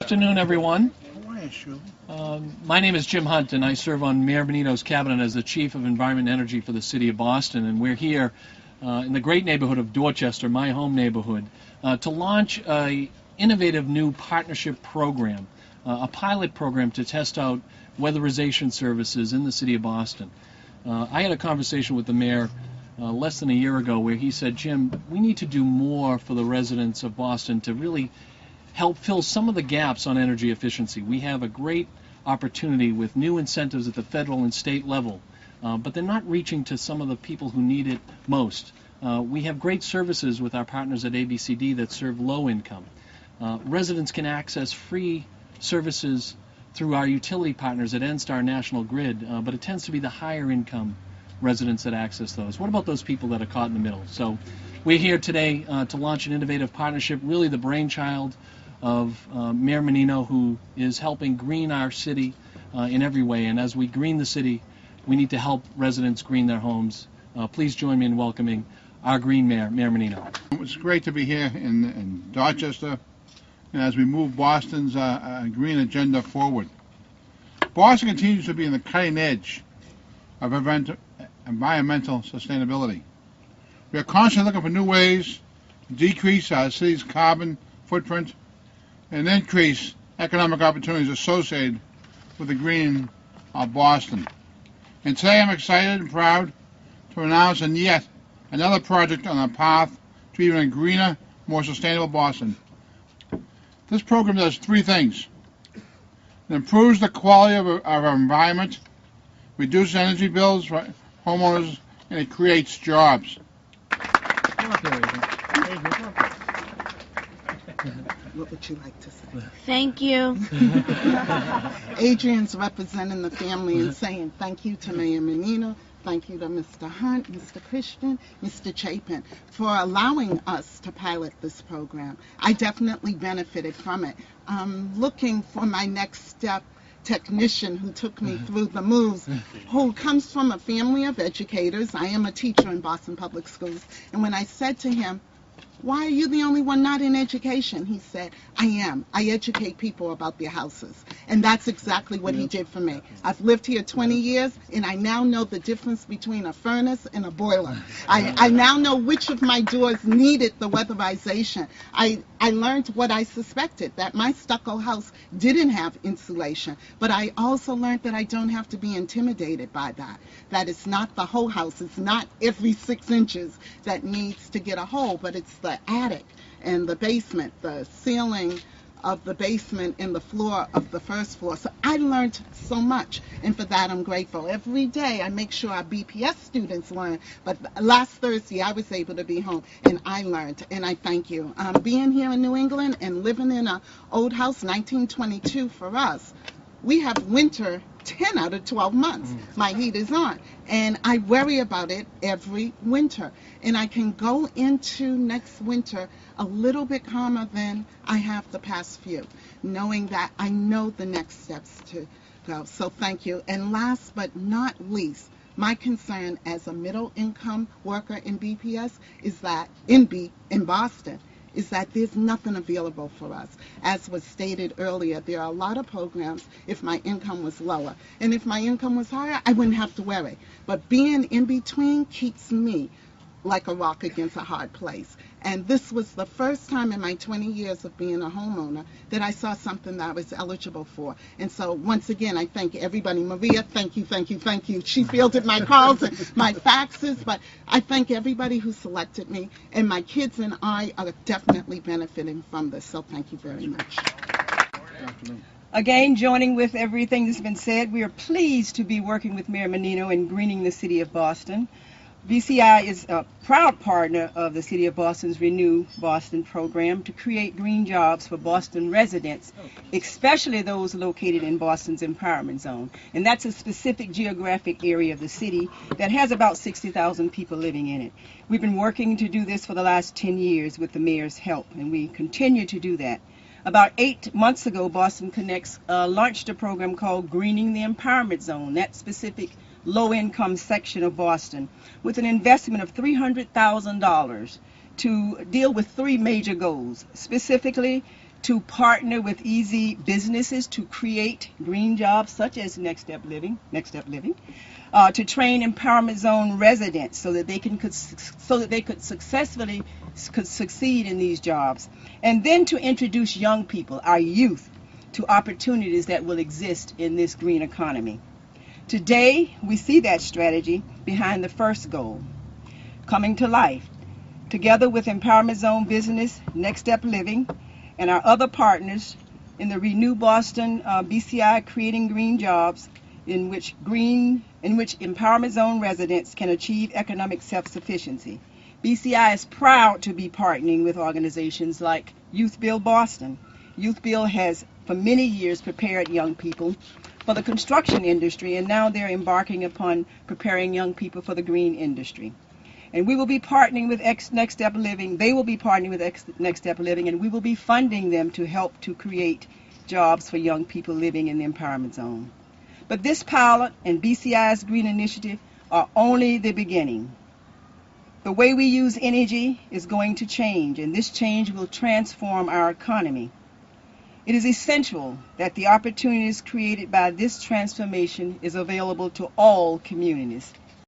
Afternoon, everyone. How My name is Jim Hunt, and I serve on Mayor Menino's cabinet as the Chief of Environment and Energy for the City of Boston. And we're here in the great neighborhood of Dorchester, my home neighborhood, to launch an innovative new partnership program, a pilot program to test out weatherization services in the City of Boston. I had a conversation with the mayor less than a year ago where he said, Jim, we need to do more for the residents of Boston to really help fill some of the gaps on energy efficiency. We have a great opportunity with new incentives at the federal and state level, but they're not reaching to some of the people who need it most. We have great services with our partners at ABCD that serve low income. Residents can access free services through our utility partners at NSTAR National Grid, but it tends to be the higher income residents that access those. What about those people that are caught in the middle? So we're here today to launch an innovative partnership, really the brainchild of Mayor Menino, who is helping green our city in every way. And as we green the city, we need to help residents green their homes. Please join me in welcoming our green mayor, Mayor Menino. It's great to be here in Dorchester, and as we move Boston's green agenda forward. Boston continues to be in the cutting edge of environmental sustainability. We are constantly looking for new ways to decrease our city's carbon footprint and increase economic opportunities associated with the greening of Boston. And today I'm excited and proud to announce yet another project on the path to even a greener, more sustainable Boston. This program does three things. It improves the quality of our environment, reduces energy bills for homeowners, and it creates jobs. What would you like to say? Thank you. Adrian's representing the family and saying thank you to Mayor Menino, thank you to Mr. Hunt, Mr. Christian, Mr. Chapin for allowing us to pilot this program. I definitely benefited from it. I'm looking for my next step technician who took me through the moves, who comes from a family of educators. I am a teacher in Boston Public Schools. And when I said to him, why are you the only one not in education? He said, I am. I educate people about their houses. And that's exactly what he did for me. I've lived here 20 years, and I now know the difference between a furnace and a boiler. I now know which of my doors needed the weatherization. I learned what I suspected, that my stucco house didn't have insulation. But I also learned that I don't have to be intimidated by that. That it's not the whole house. It's not every 6 inches that needs to get a hole, but it's the attic and the basement, the ceiling of the basement and the floor of the first floor. So I learned so much, and for that I'm grateful. Every day I make sure our BPS students learn, but last Thursday I was able to be home and I learned, and I thank you. Being here in New England and living in an old house, 1922 for us, we have winter 10 out of 12 months. My heat is on, and I worry about it every winter. And I can go into next winter a little bit calmer than I have the past few, knowing that I know the next steps to go. So thank you. And last but not least, my concern as a middle income worker in BPS is that in Boston, is that there's nothing available for us. As was stated earlier, there are a lot of programs if my income was lower. And if my income was higher, I wouldn't have to worry. But being in between keeps me like a rock against a hard place. And this was the first time in my 20 years of being a homeowner that I saw something that I was eligible for. And so once again, I thank everybody. Maria, thank you, thank you, thank you. She fielded my calls and my faxes, but I thank everybody who selected me. And my kids and I are definitely benefiting from this. So thank you very much. Again, joining with everything that's been said, we are pleased to be working with Mayor Menino in greening the city of Boston. BCI is a proud partner of the City of Boston's Renew Boston program to create green jobs for Boston residents, especially those located in Boston's empowerment zone. And that's a specific geographic area of the city that has about 60,000 people living in it. We've been working to do this for the last 10 years with the mayor's help, and we continue to do that. About 8 months ago, Boston Connects launched a program called Greening the Empowerment Zone, that specific low-income section of Boston, with an investment of $300,000 to deal with 3 major goals, specifically to partner with easy businesses to create green jobs such as Next Step Living, to train Empowerment Zone residents so that they could successfully succeed in these jobs, and then to introduce young people, our youth, to opportunities that will exist in this green economy. Today, we see that strategy behind the first goal coming to life. Together with Empowerment Zone Business, Next Step Living, and our other partners in the Renew Boston BCI Creating Green Jobs, in which Empowerment Zone residents can achieve economic self-sufficiency. BCI is proud to be partnering with organizations like Youth Build Boston. Youth Build has for many years prepared young people for the construction industry, and now they're embarking upon preparing young people for the green industry. And we will be partnering with Next Step Living. They will be partnering with Next Step Living, and we will be funding them to help to create jobs for young people living in the Empowerment Zone. But this pilot and BCI's Green Initiative are only the beginning. The way we use energy is going to change, and this change will transform our economy. It is essential that the opportunities created by this transformation is available to all communities.